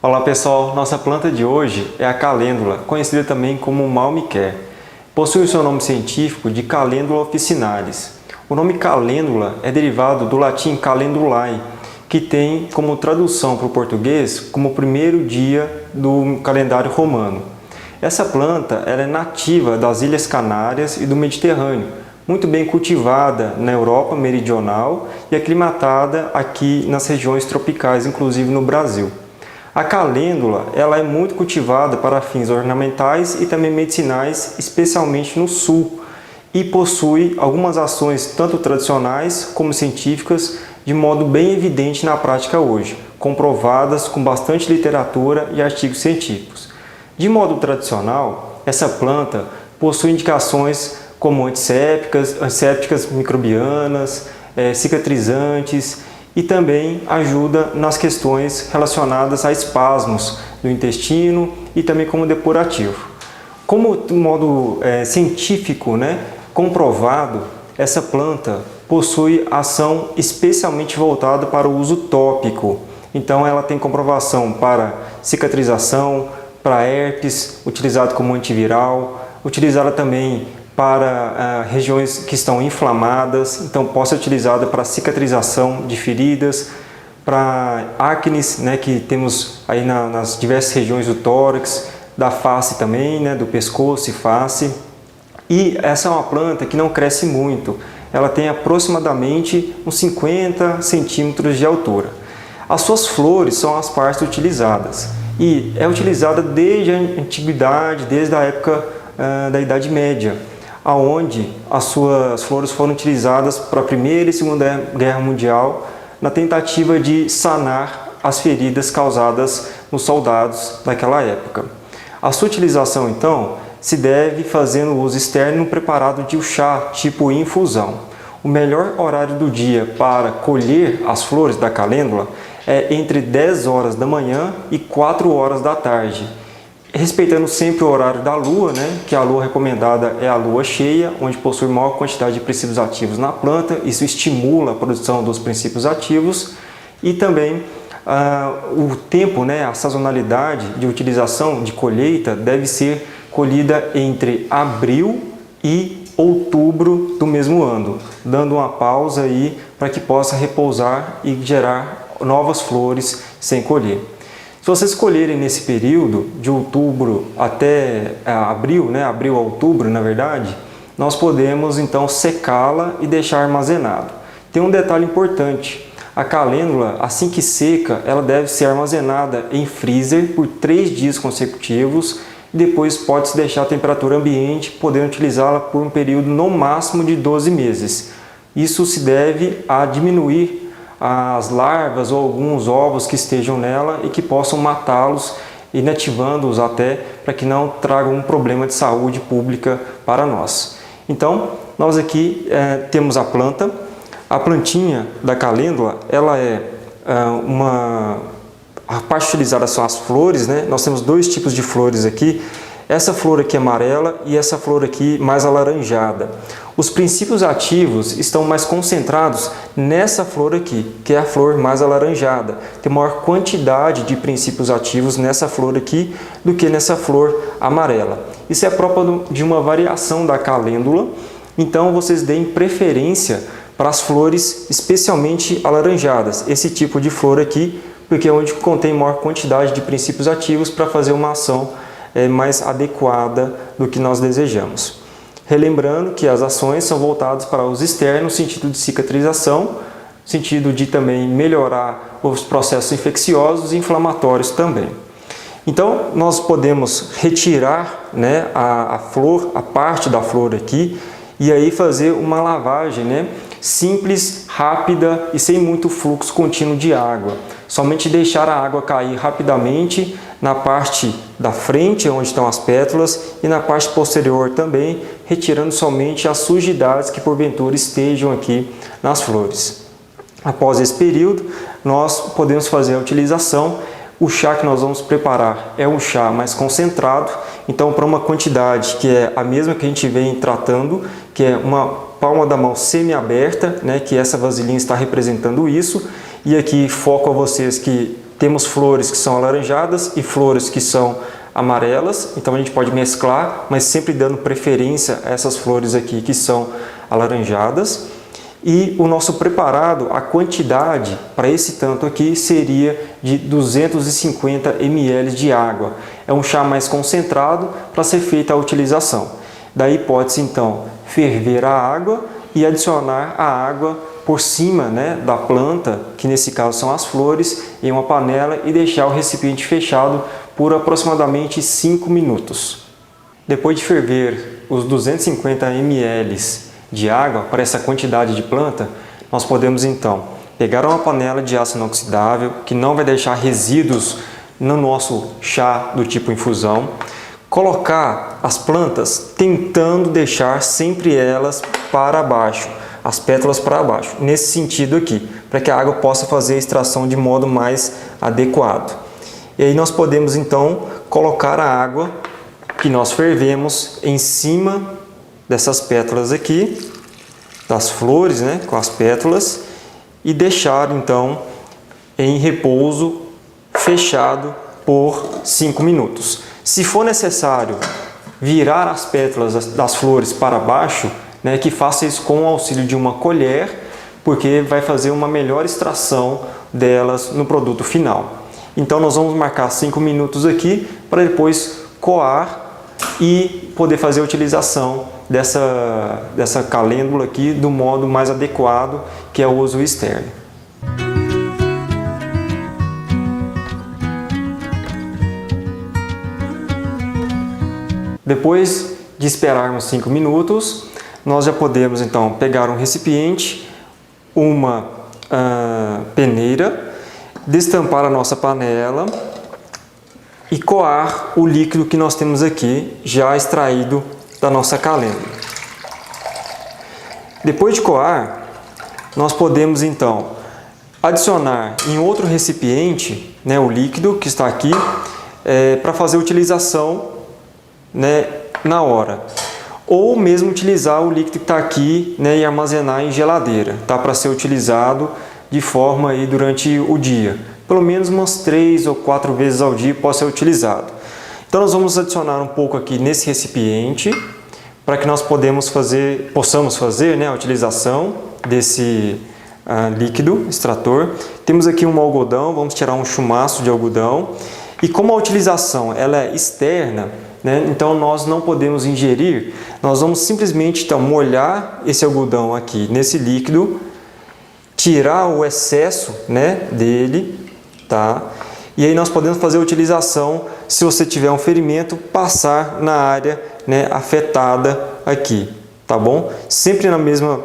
Olá pessoal, nossa planta de hoje é a calêndula, conhecida também como malmiquer. Possui o seu nome científico de Calendula officinalis. O nome calêndula é derivado do latim calendulae, que tem como tradução para o português como o primeiro dia do calendário romano. Essa planta ela é nativa das Ilhas Canárias e do Mediterrâneo, muito bem cultivada na Europa meridional e aclimatada aqui nas regiões tropicais, inclusive no Brasil. A calêndula ela é muito cultivada para fins ornamentais e também medicinais, especialmente no sul, e possui algumas ações tanto tradicionais como científicas de modo bem evidente na prática hoje, comprovadas com bastante literatura e artigos científicos. De modo tradicional, essa planta possui indicações como antissépticas microbianas, cicatrizantes e também ajuda nas questões relacionadas a espasmos do intestino e também como depurativo. Como de modo científico, comprovado, essa planta possui ação especialmente voltada para o uso tópico. Então ela tem comprovação para cicatrização, para herpes, utilizado como antiviral, utilizada também para regiões que estão inflamadas, então pode ser utilizada para cicatrização de feridas, para acnes, que temos aí nas diversas regiões do tórax, da face também, do pescoço e face. E essa é uma planta que não cresce muito, ela tem aproximadamente uns 50 centímetros de altura. As suas flores são as partes utilizadas e é utilizada desde a antiguidade, desde a época da Idade Média, aonde as suas flores foram utilizadas para a Primeira e Segunda Guerra Mundial na tentativa de sanar as feridas causadas nos soldados daquela época. A sua utilização, então, se deve fazendo uso externo no preparado de chá tipo infusão. O melhor horário do dia para colher as flores da calêndula é entre 10 horas da manhã e 4 horas da tarde, respeitando sempre o horário da lua, que a lua recomendada é a lua cheia, onde possui maior quantidade de princípios ativos na planta. Isso estimula a produção dos princípios ativos e também o tempo, a sazonalidade de utilização de colheita deve ser colhida entre abril e outubro do mesmo ano, dando uma pausa aí para que possa repousar e gerar novas flores sem colher. Se vocês colherem nesse período de outubro até abril, abril a outubro, na verdade, nós podemos então secá-la e deixar armazenado. Tem um detalhe importante: a calêndula, assim que seca, ela deve ser armazenada em freezer por 3 dias consecutivos e depois pode-se deixar a temperatura ambiente, podendo utilizá-la por um período no máximo de 12 meses. Isso se deve a diminuir as larvas ou alguns ovos que estejam nela e que possam matá-los, inativando-os até, para que não tragam um problema de saúde pública para nós. Então, nós aqui temos a planta. A plantinha da calêndula, ela a parte utilizada são as flores, Nós temos 2 tipos de flores aqui. Essa flor aqui é amarela e essa flor aqui mais alaranjada. Os princípios ativos estão mais concentrados nessa flor aqui, que é a flor mais alaranjada. Tem maior quantidade de princípios ativos nessa flor aqui do que nessa flor amarela. Isso é próprio de uma variação da calêndula, então vocês deem preferência para as flores especialmente alaranjadas, esse tipo de flor aqui, porque é onde contém maior quantidade de princípios ativos para fazer uma ação mais adequada do que nós desejamos. Relembrando que as ações são voltadas para os externos, no sentido de cicatrização, no sentido de também melhorar os processos infecciosos e inflamatórios também. Então, nós podemos retirar a flor, a parte da flor aqui, e aí fazer uma lavagem simples, rápida e sem muito fluxo contínuo de água. Somente deixar a água cair rapidamente na parte da frente, onde estão as pétalas, e na parte posterior também, retirando somente as sujidades que porventura estejam aqui nas flores. Após esse período, nós podemos fazer a utilização. O chá que nós vamos preparar é um chá mais concentrado, então para uma quantidade que é a mesma que a gente vem tratando, que é uma palma da mão semi-aberta, que essa vasilhinha está representando isso. E aqui foco a vocês que temos flores que são alaranjadas e flores que são amarelas, então a gente pode mesclar, mas sempre dando preferência a essas flores aqui que são alaranjadas. E o nosso preparado, a quantidade para esse tanto aqui seria de 250 ml de água. É um chá mais concentrado para ser feita a utilização. Daí pode-se então ferver a água e adicionar a água por cima, né, da planta, que nesse caso são as flores, em uma panela e deixar o recipiente fechado por aproximadamente 5 minutos. Depois de ferver os 250 ml de água para essa quantidade de planta, nós podemos então pegar uma panela de aço inoxidável que não vai deixar resíduos no nosso chá do tipo infusão, colocar as plantas tentando deixar sempre elas para baixo, as pétalas para baixo, nesse sentido aqui, para que a água possa fazer a extração de modo mais adequado. E aí nós podemos então colocar a água que nós fervemos em cima dessas pétalas aqui, das flores, né, com as pétalas, e deixar então em repouso fechado por 5 minutos. Se for necessário virar as pétalas das flores para baixo, né, que faça isso com o auxílio de uma colher, porque vai fazer uma melhor extração delas no produto final. Então nós vamos marcar 5 minutos aqui para depois coar e poder fazer a utilização dessa calêndula aqui do modo mais adequado, que é o uso externo. Depois de esperarmos 5 minutos, nós já podemos então pegar um recipiente, uma peneira, destampar a nossa panela e coar o líquido que nós temos aqui já extraído da nossa calêndula. Depois de coar, nós podemos então adicionar em outro recipiente, né, o líquido que está aqui para fazer a utilização, né, na hora, ou mesmo utilizar o líquido que está aqui, né, e armazenar em geladeira, tá, para ser utilizado de forma aí durante o dia, pelo menos umas 3 ou 4 vezes ao dia pode ser utilizado. Então nós vamos adicionar um pouco aqui nesse recipiente para que nós possamos fazer, né, a utilização desse líquido extrator. Temos aqui um algodão, vamos tirar um chumaço de algodão, e como a utilização ela é externa, né, então nós não podemos ingerir, nós vamos simplesmente então molhar esse algodão aqui nesse líquido, tirar o excesso, né, dele, tá? E aí nós podemos fazer a utilização, se você tiver um ferimento, passar na área, né, afetada aqui, tá bom? Sempre na mesma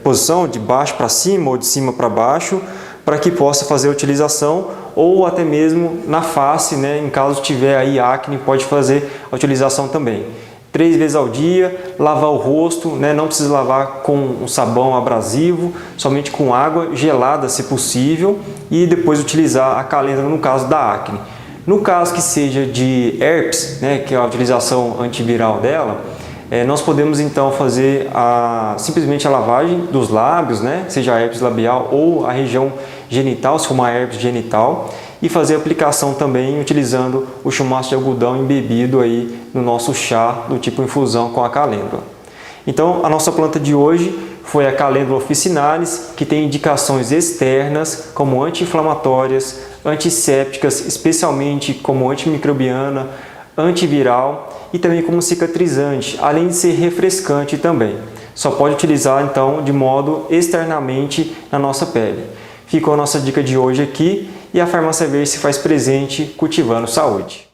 posição, de baixo para cima ou de cima para baixo, para que possa fazer a utilização, ou até mesmo na face, né, em caso tiver aí acne, pode fazer a utilização também. 3 vezes ao dia, lavar o rosto, né? Não precisa lavar com um sabão abrasivo, somente com água gelada se possível, e depois utilizar a calêndula no caso da acne. No caso que seja de herpes, né, que é a utilização antiviral dela, nós podemos então fazer simplesmente a lavagem dos lábios, né, seja a herpes labial ou a região genital, se for uma herpes genital, e fazer a aplicação também utilizando o chumaço de algodão embebido aí no nosso chá do tipo infusão com a calêndula. Então a nossa planta de hoje foi a Calendula officinalis, que tem indicações externas como anti-inflamatórias, antissépticas, especialmente como antimicrobiana, antiviral e também como cicatrizante, além de ser refrescante também. Só pode utilizar então de modo externamente na nossa pele. Ficou a nossa dica de hoje aqui e a Farmácia Verde se faz presente cultivando saúde.